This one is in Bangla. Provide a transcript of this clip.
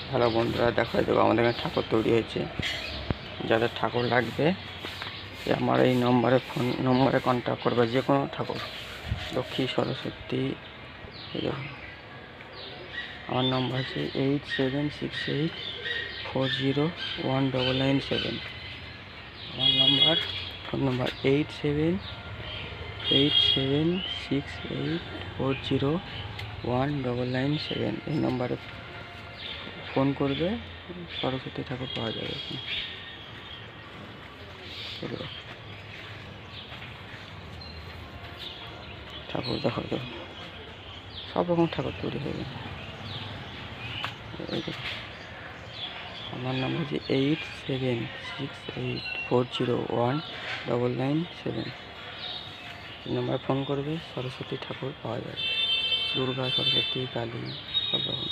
হ্যালো বন্ধুরা, দেখাই দেবো আমাদের এখানে ঠাকুর তৈরি হয়েছে। যাদের ঠাকুর লাগবে আমার এই ফোন নম্বরে কন্ট্যাক্ট করবে। যে কোনো ঠাকুর, লক্ষ্মী, সরস্বতী। এই দেখুন, আমার নম্বর আছে 8768401997। আমার ফোন নম্বর 8768401997। এই নম্বরে ফোন করবে, সরস্বতী ঠাকুর পাওয়া যাবে। ঠাকুর দেখো, সব রকম ঠাকুর তৈরি হবে। আমার নাম হচ্ছে 8768401997। এই নাম্বারে ফোন করবে, সরস্বতী ঠাকুর পাওয়া যাবে। দুর্গা, সরস্বতী, কালী, সব রকম।